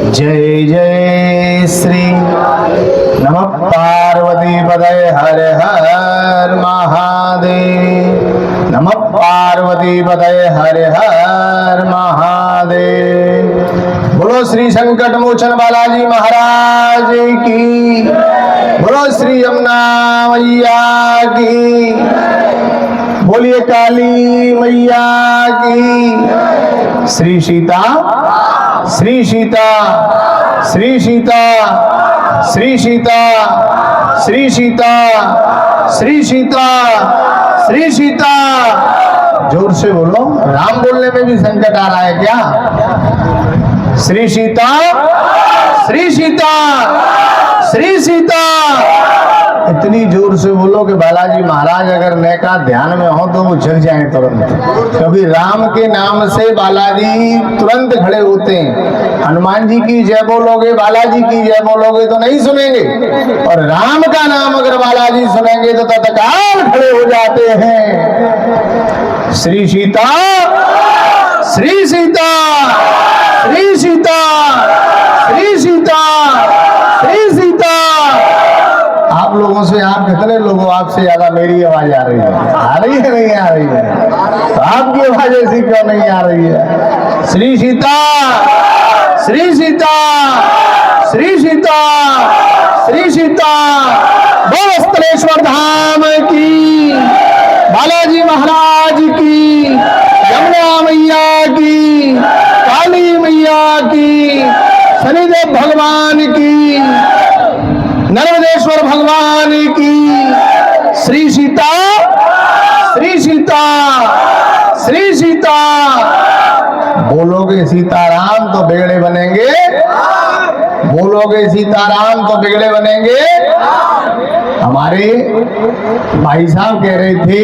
जय जय श्री नमः पार्वती पदय हर हर महादेव। नमः पार्वती पदय हर हर महादेव। बोलो श्री संकट मोचन बालाजी महाराज की। बोलो श्री यमुना मैया की। बोलिए काली मैया की। श्री सीता श्री सीता श्री सीता श्री सीता श्री सीता श्री सीता श्री सीता। जोर से बोलो, राम बोलने में भी संकट आ रहा है क्या? श्री सीता श्री सीता श्री सीता। इतनी जोर से बोलो कि बालाजी महाराज अगर नए का ध्यान में हो तो वो जग जाए तुरंत, क्योंकि राम के नाम से बालाजी तुरंत खड़े होते हैं। हनुमान जी की जय बोलोगे, बालाजी की जय बोलोगे तो नहीं सुनेंगे, और राम का नाम अगर बालाजी सुनेंगे तो तत्काल खड़े हो जाते हैं। श्री सीता श्री सीता श्री सीता श्री सीता श्री सीता। आप लोगों से, आप कितने लोगों, आपसे ज्यादा मेरी आवाज आ रही है? आ रही है नहीं आ रही है? तो आपकी आवाज ऐसी क्यों नहीं आ रही है? श्री सीता श्री सीता श्री सीता श्री सीता। बोलो स्थलेश्वर धाम की, बालाजी महाराज की, यमुना मैया की, काली मैया की, शनिदेव भगवान की, नर्मदेश्वर भगवान की। श्री सीता श्री सीता श्री सीता। बोलोगे सीताराम तो बिगड़े बनेंगे, बोलोगे सीताराम तो बिगड़े बनेंगे। हमारे भाई साहब कह रहे थे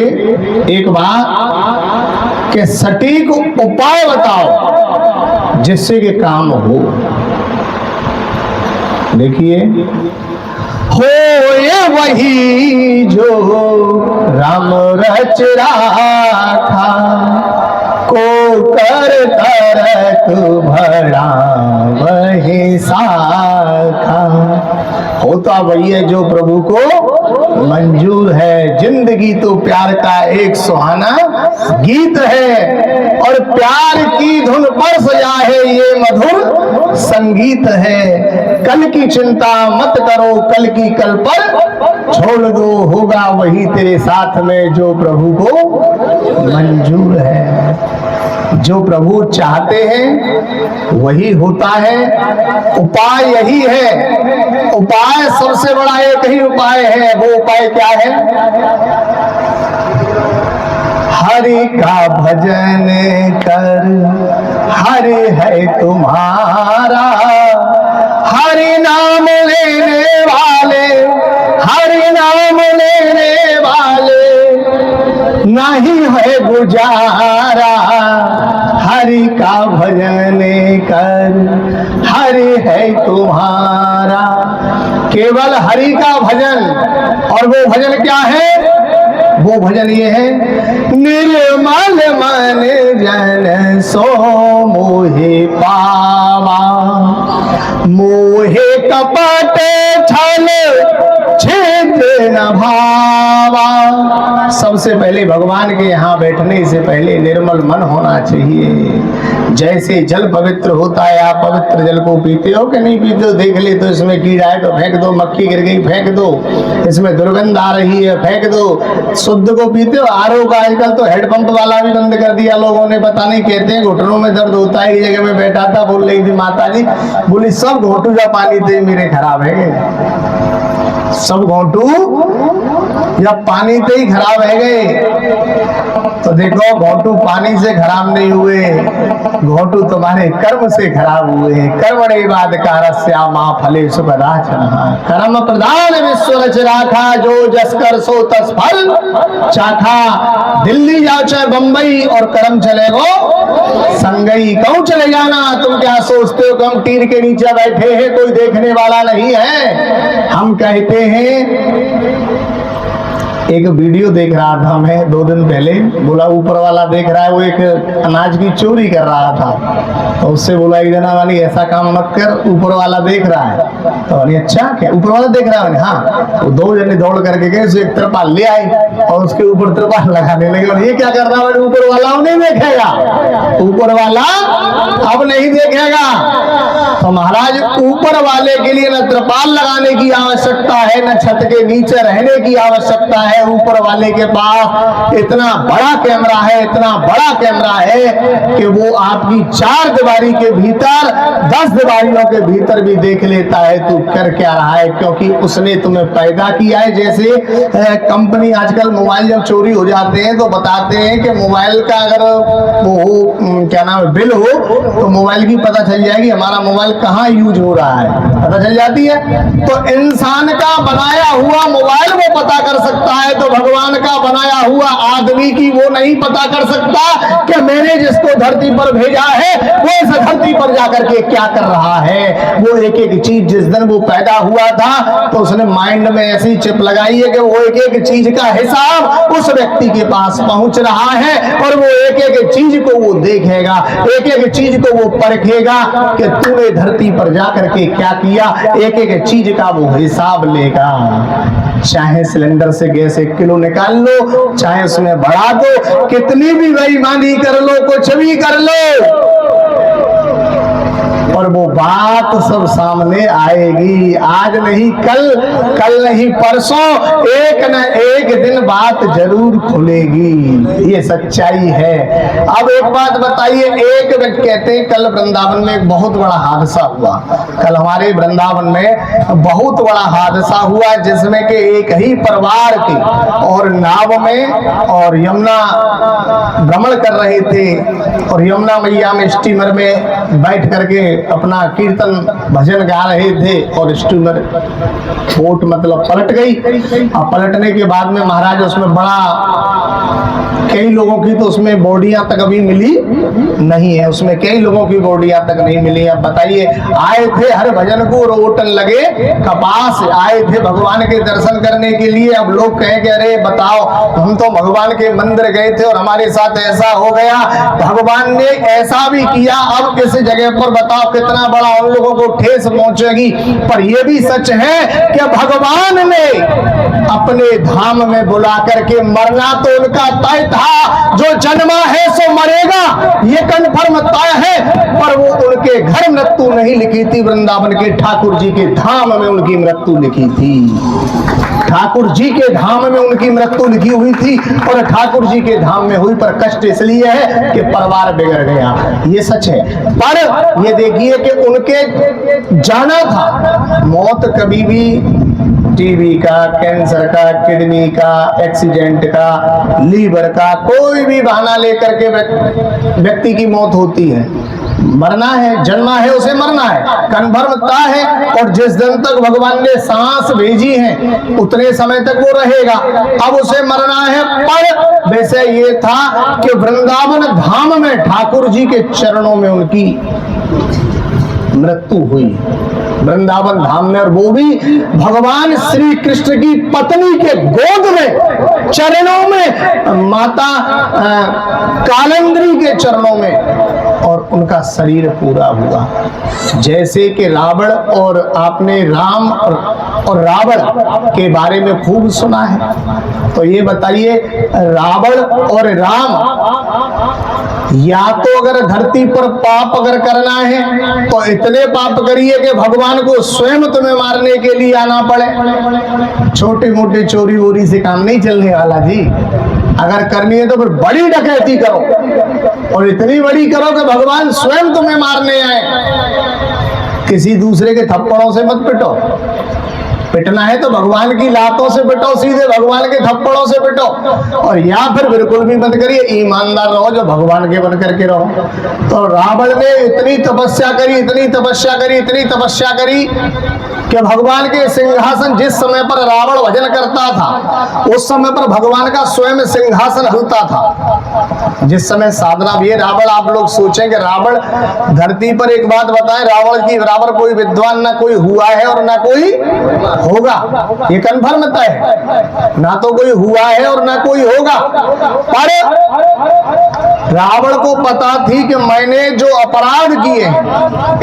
एक बात कि सटीक उपाय बताओ जिससे कि काम हो। देखिए, हो ये वही जो राम रच राखा, को कर तरक भरा वही साखा। होता वही है जो प्रभु को मंजूर है। जिंदगी तो प्यार का एक सुहाना गीत है, और प्यार की धुन पर सजा है ये मधुर संगीत है। कल की चिंता मत करो, कल की कल पर छोड़ दो, होगा वही तेरे साथ में जो प्रभु को मंजूर है। जो प्रभु चाहते हैं वही होता है। उपाय यही है, उपाय सबसे बड़ा एक ही उपाय है। वो उपाय क्या है? हरि का भजन कर, हरि है तुम्हारा। हरि नाम लेने वाले, हरि नाम लेने वाले नहीं है गुजारा। हरि का भजन कर, हरि है तुम्हारा। केवल हरि का भजन, और वो भजन क्या है? वो भजन ये है, निर्मल मन जन सो मोहे पावा, मोहे कपट छल छिद्र न भावा। सबसे पहले भगवान के यहाँ बैठने से पहले निर्मल मन होना चाहिए। जैसे जल पवित्र होता है, आप पवित्र जल को पीते हो कि नहीं पीते हो? देख ले तो इसमें कीड़ा है तो फेंक दो, मक्खी गिर गई फेंक दो, इसमें दुर्गंध आ रही है फेंक दो। शुद्ध को पीते हो। आरओ का आजकल तो हेडपंप वाला भी बंद कर दिया लोगों ने, पता नहीं, कहते हैं घुटनों में दर्द होता है। एक जगह में बैठा था, बोल रही थी माता जी, बोली सब घोटू का पानी थे मेरे खराब है, सब घोटू या पानी से ही खराब है गए। तो देखो, घोटू पानी से खराब नहीं हुए, घोटू तुम्हारे कर्म से खराब हुए। कर्मणे बाद कारस्या मां फले सुखदा चला। कर्म प्रधान विश्व रच राखा, जो जस कर सो तस फल चाखा। दिल्ली जाओ चाहे बंबई और कर्म चले गो संगई। कहूं चले जाना, तुम क्या सोचते हो कि हम टीर के नीचे बैठे हैं, कोई देखने वाला नहीं है? हम कहते हैं एक वीडियो देख रहा था मैं 2 दिन पहले, बोला ऊपर वाला देख रहा है, वो एक अनाज की चोरी कर रहा था, तो उससे बोला एक जना वाली ऐसा काम मत कर, ऊपर वाला देख रहा है। तो वाली अच्छा क्या ऊपर वाला देख रहा है? हाँ। तो 2 जने दौड़ करके गए, उसे एक त्रिपाल ले आए और उसके ऊपर त्रिपाल लगाने लगे। और ये क्या कर रहा है? ऊपर वाला नहीं देखेगा, ऊपर वाला अब नहीं देखेगा। तो महाराज ऊपर वाले के लिए न त्रिपाल लगाने की आवश्यकता है, न छत के नीचे रहने की आवश्यकता है। ऊपर वाले के पास इतना बड़ा कैमरा है, इतना बड़ा कैमरा है कि वो आपकी 4 दीवारी के भीतर 10 दीवारियों के भीतर भी देख लेता है तू कर क्या रहा है, क्योंकि उसने तुम्हें पैदा किया है। जैसे कंपनी आजकल मोबाइल जब चोरी हो जाते हैं तो बताते हैं कि मोबाइल का अगर वो हो क्या नाम है बिल हो, तो मोबाइल की पता चल जाएगी हमारा मोबाइल कहाँ यूज हो रहा है, पता चल जाती है। तो इंसान का बनाया हुआ मोबाइल वो पता कर सकता है, तो भगवान का बनाया हुआ आदमी की वो नहीं पता कर सकता कि मैंने जिसको धरती पर भेजा है वो इस धरती पर जाकर के क्या कर रहा है। वो एक एक चीज जिस दिन वो पैदा हुआ था तो उसने माइंड में ऐसी चिप लगाई है कि वो एक एक चीज का हिसाब उस व्यक्ति के पास पहुंच रहा है, और वो एक एक चीज को वो देखेगा, एक एक चीज को वो परखेगा कि तूने धरती पर जाकर के क्या किया, एक एक चीज का वो हिसाब लेगा। चाहे सिलेंडर से गैस 1 किलो निकाल लो, चाहे उसमें बढ़ा दो, कितनी भी बेईमानी कर लो, कुछ भी कर लो, और वो बात सब सामने आएगी। आज नहीं कल, कल नहीं परसों, एक न एक दिन बात जरूर खुलेगी। ये सच्चाई है। अब एक बात बताइए, एक व्यक्ति कहते हैं कल वृंदावन में एक बहुत बड़ा हादसा हुआ। कल हमारे वृंदावन में बहुत बड़ा हादसा हुआ जिसमें कि एक ही परिवार के और नाव में और यमुना भ्रमण कर रहे थे, और यमुना मैया में स्टीमर में बैठ करके अपना कीर्तन भजन गा रहे थे, और स्टीमर बोट मतलब पलट गई। और पलटने के बाद में महाराज उसमें बड़ा कई लोगों की तो उसमें बॉडियां तक अभी मिली नहीं है, उसमें कई लोगों की बॉडियां तक नहीं मिली। अब बताइए, आए थे हर भजन को रोटन लगे कपास, आए थे भगवान के दर्शन करने के लिए। अब लोग कहे कि अरे बताओ, हम तो भगवान के मंदिर गए थे और हमारे साथ ऐसा हो गया, भगवान ने ऐसा भी किया, अब किसी जगह पर बताओ कितना बड़ा उन लोगों को ठेस पहुंचेगी। पर यह भी सच है कि भगवान ने अपने धाम में बुला करके, मरना तो उनका तय था, जो जन्मा है सो मरेगा, ये कन्फर्म तय है, पर वो उनके घर मृत्यु नहीं लिखी थी, वृंदावन के ठाकुर जी के धाम में उनकी मृत्यु लिखी थी। ठाकुर जी के धाम में उनकी मृत्यु लिखी हुई थी, और ठाकुर जी के धाम में हुई, पर कष्ट इसलिए है कि परिवार बिगड़ गया, ये सच है। पर ये देखिए कि उनके जाना था, मौत कभी भी टीबी का, कैंसर का, किडनी का, एक्सीडेंट का, लीवर का, कोई भी बहाना लेकर के व्यक्ति की मौत होती है। मरना है, जन्मा है, उसे मरना है, कन्फर्मता है, और जिस दिन तक भगवान ने सांस भेजी है उतने समय तक वो रहेगा। अब उसे मरना है, पर वैसे ये था कि वृंदावन धाम में ठाकुर जी के चरणों में उनकी मृत्यु हुई, वृंदावन धाम में, और वो भी भगवान श्री कृष्ण की पत्नी के गोद में, चरणों में, माता कालंद्री के चरणों में, और उनका शरीर पूरा हुआ। जैसे कि रावण, और आपने राम और रावण के बारे में खूब सुना है, तो ये बताइए, रावण और राम, या तो अगर धरती पर पाप अगर करना है तो इतने पाप करिए कि भगवान को स्वयं तुम्हें मारने के लिए आना पड़े। छोटी मोटी चोरी वोरी से काम नहीं चलने वाला जी। अगर करनी है तो फिर बड़ी डकैती करो, और इतनी बड़ी करो कि भगवान स्वयं तुम्हें मारने आए। किसी दूसरे के थप्पड़ों से मत पिटो, पिटना है तो भगवान की लातों से पिटो, सीधे भगवान के थप्पड़ों से पिटो, और या फिर बिल्कुल भी मत करिए, ईमानदार रहो, जो भगवान के बन करके रहो। तो रावण ने इतनी तपस्या करी, इतनी तपस्या करी, इतनी तपस्या करी कि भगवान के सिंहासन, जिस समय पर रावण भजन करता था उस समय पर भगवान का स्वयं सिंहासन हिलता था। जिस समय साधना भी है, रावण, आप लोग सोचें कि रावण धरती पर, एक बात बताएं, रावण कोई विद्वान ना कोई हुआ है और ना कोई होगा, ये कन्फर्म है, ना तो कोई हुआ है और ना कोई होगा। पर रावण को पता थी कि मैंने जो अपराध किए,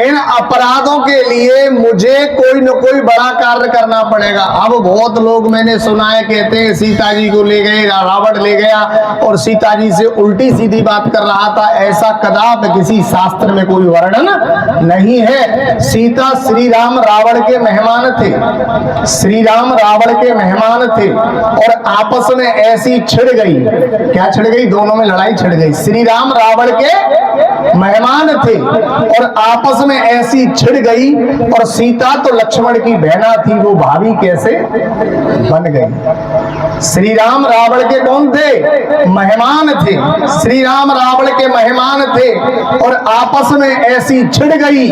इन अपराधों के लिए मुझे कोई न कोई बड़ा कार्य करना पड़ेगा। अब बहुत लोग मैंने सुना है कहते हैं सीता जी को ले गए, रावण ले गया और सीता जी से उल्टी सीधी बात कर रहा था। ऐसा कदापि किसी शास्त्र में कोई वर्णन नहीं है। सीता श्री राम रावण के मेहमान थे, श्री राम रावण के मेहमान थे और आपस में ऐसी छिड़ गई, क्या छिड़ गई, दोनों में लड़ाई छिड़ गई। श्री राम रावण के मेहमान थे और आपस में ऐसी छिड़ गई, और सीता तो लक्ष्मण की बहना थी, वो भाभी कैसे बन गई। श्री राम रावण के कौन थे, मेहमान थे, श्री राम रावण के मेहमान थे और आपस में ऐसी छिड़ गई।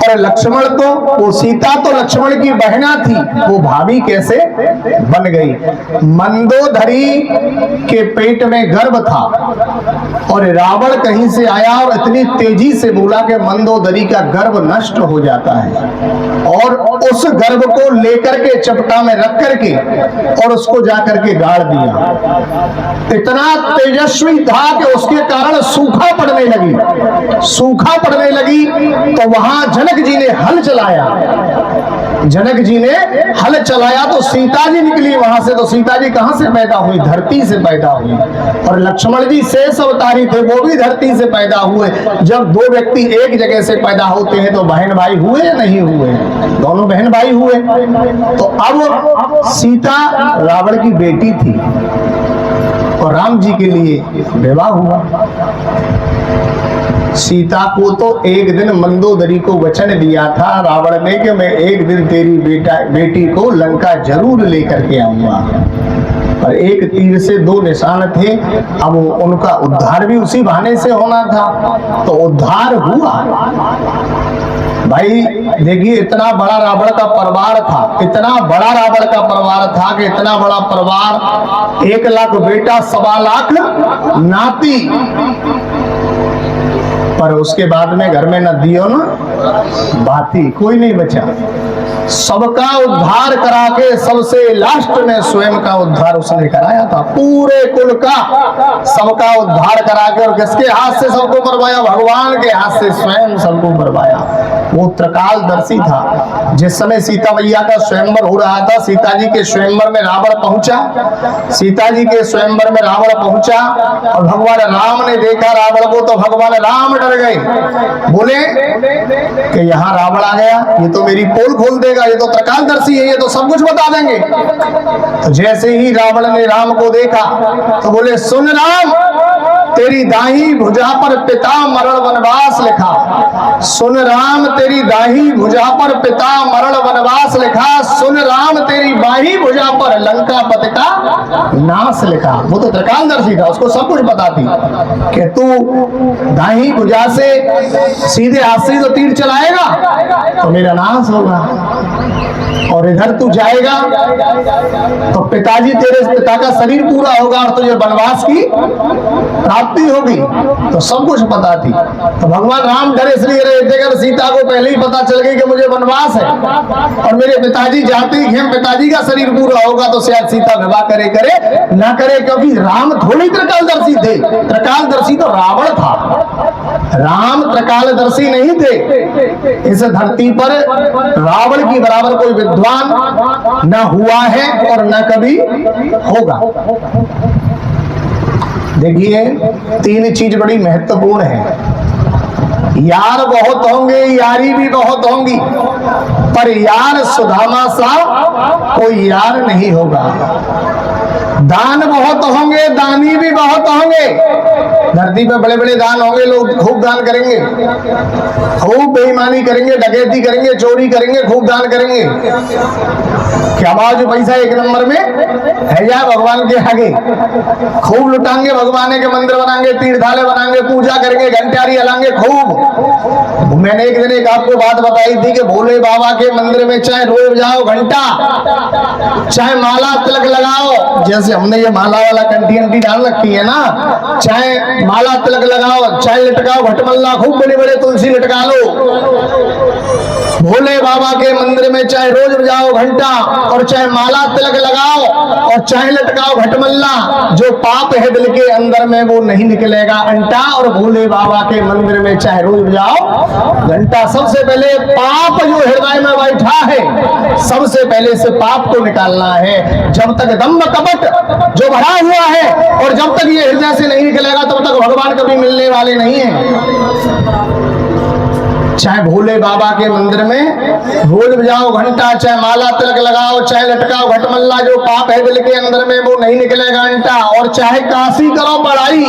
और लक्ष्मण तो, वो सीता तो लक्ष्मण की बहना थी, वो भाभी कैसे बन गई। मंदोदरी के पेट में गर्भ था और रावण कहीं से आया और इतनी तेजी से बोला कि मंदोदरी का गर्भ नष्ट हो जाता है, और उस गर्भ को लेकर के चपटा में रख करके और उसको जाकर के गाड़ दिया। इतना तेजस्वी था कि उसके कारण सूखा पड़ने लगी, सूखा पड़ने लगी। तो वहां जनक जी ने हल चलाया, जनक जी ने हल चलाया तो सीता जी निकली वहां से। तो सीता जी कहां से पैदा हुई, धरती से पैदा हुई। और लक्ष्मण जी शेष अवतारी थे, वो भी धरती से पैदा हुए। जब दो व्यक्ति एक जगह से पैदा होते हैं तो बहन भाई हुए या नहीं हुए, दोनों बहन भाई हुए। तो अब सीता रावण की बेटी थी और राम जी के लिए विवाह हुआ। सीता को तो एक दिन मंदोदरी को वचन दिया था रावण ने कि मैं एक दिन तेरी बेटी को लंका जरूर लेकर के आऊंगा। पर एक तीर से दो निशान थे, अब उनका उद्धार भी उसी बहाने से होना था। तो उद्धार हुआ। भाई देखिए, इतना बड़ा रावण का परिवार था, इतना बड़ा रावण का परिवार था कि इतना बड़ा परिवार, 1 लाख बेटा, 1.25 लाख नाती। पर उसके बाद में घर में न दियो न बाती, कोई नहीं बचा। सबका उद्धार करा के सबसे लास्ट में स्वयं का उद्धार उसने कराया था, पूरे कुल का सबका उद्धार करा के। और किसके हाथ से सबको मरवाया, भगवान के हाथ से स्वयं सबको मरवाया। वो त्रिकालदर्शी था। जिस समय सीता मैया का स्वयंवर हो रहा था, सीता जी के स्वयंवर में रावण पहुंचा, सीता जी के स्वयंवर में रावण पहुंचा और भगवान राम ने देखा रावण को, तो भगवान राम डर गए। बोले कि यहाँ रावण आ गया, ये तो मेरी पोल खोल देगा, ये तो त्रिकालदर्शी है, ये तो सब कुछ बता देंगे। तो जैसे ही रावण ने राम को देखा तो बोले, सुन राम, तेरी दाही भुजा पर पिता मरण वनवास लिखा। सुन राम, तेरी दाही भुजा पर पिता मरण वनवास लिखा। सुन राम, तेरी बाही भुजा पर लंका पति का नाश लिखा। वो तो त्रिकालदर्शी था, उसको सब कुछ पता थी कि तू दाही भुजा से सीधे हाथ से तो तीर चलाएगा तो मेरा नाश होगा, और इधर तू जाएगा तो पिताजी, तेरे पिता का शरीर पूरा होगा और तुझे वनवास की प्राप्ति होगी। तो सब कुछ पता थी। तो भगवान राम डर इसलिए रहे थे कि सीता को पहले ही पता चल गई कि मुझे वनवास है और मेरे पिताजी जाते ही पिताजी का शरीर पूरा होगा तो शायद सीता विवाह करे ना करे, क्योंकि राम थोड़ी त्रिकालदर्शी थे। त्रिकालदर्शी तो रावण था, राम त्रिकालदर्शी नहीं थे। इस धरती पर रावण की बराबर कोई विद्वान न हुआ है और न कभी होगा। देखिए, 3 चीज बड़ी महत्वपूर्ण है। यार बहुत होंगे, यारी भी बहुत होंगी, पर यार सुदामा सा कोई यार नहीं होगा। दान बहुत होंगे, दानी भी बहुत होंगे। धरती पे बड़े बड़े दान होंगे, लोग खूब दान करेंगे, खूब बेईमानी करेंगे, डकैती करेंगे, चोरी करेंगे, खूब दान करेंगे। क्या बात, जो पैसा 1 नंबर में है या भगवान के आगे खूब लुटाएंगे, भगवान के मंदिर बनाएंगे, तीर्थालय बनाएंगे, पूजा करेंगे, घंटियारी हलाएंगे खूब। मैंने एक दिन एक आपको बात बताई थी कि भोले बाबा के मंदिर में चाहे रोज जाओ घंटा, चाहे माला तिलक लगाओ, जैसे हमने ये माला वाला कंठी डाल रखी है ना, चाहे माला तिलक लगाओ, चाहे लटकाओ घटमल्ला, खूब बड़े बड़े तुलसी लटका लो, भोले बाबा के मंदिर में चाहे रोज बजाओ घंटा और चाहे माला तिलक लगाओ और चाहे लटकाओ घटमल्ला, जो पाप है दिल के अंदर में वो नहीं निकलेगा अंटा। और भोले बाबा के मंदिर में चाहे रोज बजाओ घंटा। सबसे पहले पाप जो हृदय में बैठा है, सबसे पहले से पाप को निकालना है। जब तक दम्भ कपट जो भरा हुआ है और जब तक ये हृदय से नहीं निकलेगा तब तक भगवान कभी मिलने वाले नहीं है। चाहे भोले बाबा के मंदिर में रोज बजाओ घंटा, चाहे माला तिलक लगाओ, चाहे लटकाओ घटमल्ला, जो पाप है दिल के अंदर में वो नहीं निकलेगा अंटा। और चाहे काशी करो पढ़ाई,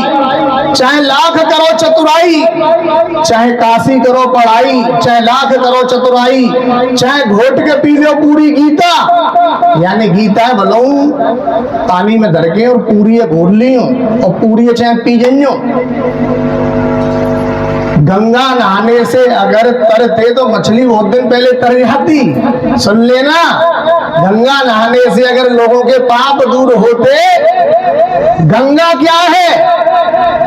चाहे लाख करो चतुराई, चाहे काशी करो पढ़ाई, चाहे लाख करो चतुराई, चाहे घोट के पी लो पूरी गीता, यानी गीता है भलऊ पानी में धर के और पूरी घोट लियो और पूरी चाहे पी जइयो। गंगा नहाने से अगर तरते तो मछली बहुत दिन पहले तर जाती। सुन लेना, गंगा नहाने से अगर लोगों के पाप दूर होते। गंगा क्या है?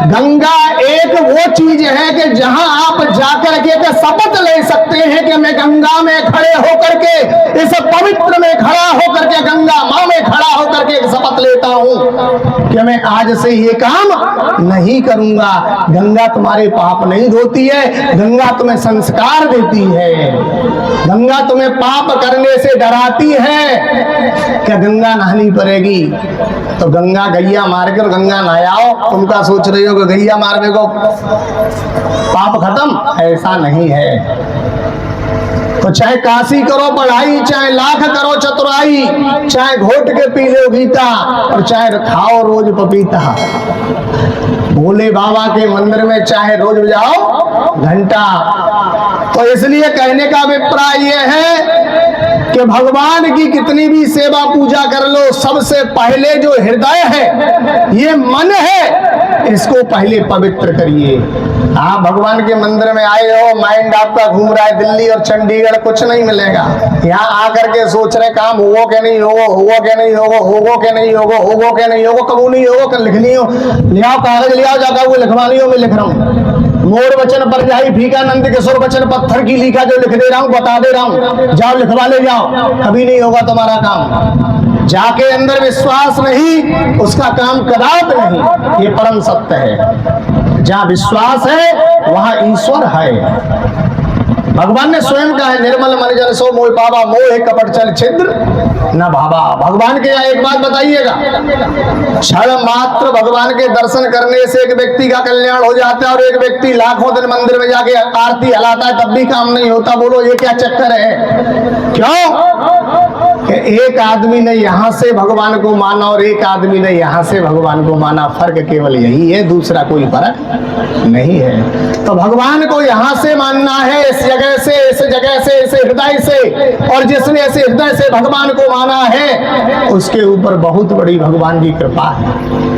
गंगा एक वो चीज है कि जहां आप जाकर के शपथ ले सकते हैं कि मैं गंगा में खड़े होकर के, इस पवित्र में खड़ा होकर के, गंगा मां में खड़ा होकर के शपथ लेता हूं कि मैं आज से ये काम नहीं करूंगा। गंगा तुम्हारे पाप नहीं धोती है, गंगा तुम्हें संस्कार देती है। गंगा तुम्हें पाप करने से डराती है कि गंगा नहानी पड़ेगी। तो गंगा गैया मार के और गंगा नहाओ। तुम क्या सोच रहे हो कि गैया मारने को पाप खत्म? ऐसा नहीं है। तो चाहे काशी करो पढ़ाई, चाहे लाख करो चतुराई, चाहे घोट के पी लो गीता और चाहे खाओ रोज पपीता। भोले बाबा के मंदिर में चाहे रोज बजाओ घंटा। तो इसलिए कहने का अभिप्राय यह है कि भगवान की कितनी भी सेवा पूजा कर लो, सबसे पहले जो हृदय है, ये मन है, इसको पहले पवित्र करिए। आप भगवान के मंदिर में आए हो, माइंड आपका घूम रहा है दिल्ली और चंडीगढ़, कुछ नहीं मिलेगा। यहाँ आकर के सोच रहे काम होगो के नहीं होगो, होगो के नहीं होगो, होगो के नहीं होगो, होगो के नहीं होगो, कबू नहीं होगो, कल लिखनी हो, ले आओ कागज ले आओ, जाकर वो लिखवानी हो, मैं लिख रहा हूँ। मोर वचन पर जाई फीका, नंद किशोर वचन पत्थर की लिखा, जो लिख दे रहा हूँ बता दे रहा हूँ, जाओ लिखवा ले जाओ, कभी नहीं होगा तुम्हारा काम। जाके अंदर विश्वास नहीं, उसका काम कदापि नहीं। ये परम सत्य है। जहाँ विश्वास है वहाँ ईश्वर है। भगवान ने स्वयं कहा है, निर्मल मन जन सो मोह पावा, मोह कपट छल छिद्र न भावा। भगवान के यहाँ एक बात बताइएगा, क्षण मात्र भगवान के दर्शन करने से एक व्यक्ति का कल्याण हो जाता है और एक व्यक्ति लाखों दिन मंदिर में जाके आरती हलाता है तब भी काम नहीं होता। बोलो ये क्या चक्कर है? क्यों? कि एक आदमी ने यहाँ से भगवान को माना और एक आदमी ने यहाँ से भगवान को माना। फर्क केवल यही है, दूसरा कोई फर्क नहीं है। तो भगवान को यहाँ से मानना है, इस जगह से, इस जगह से, इस हृदय से, और जिसने इस हृदय से भगवान को माना है उसके ऊपर बहुत बड़ी भगवान की कृपा है।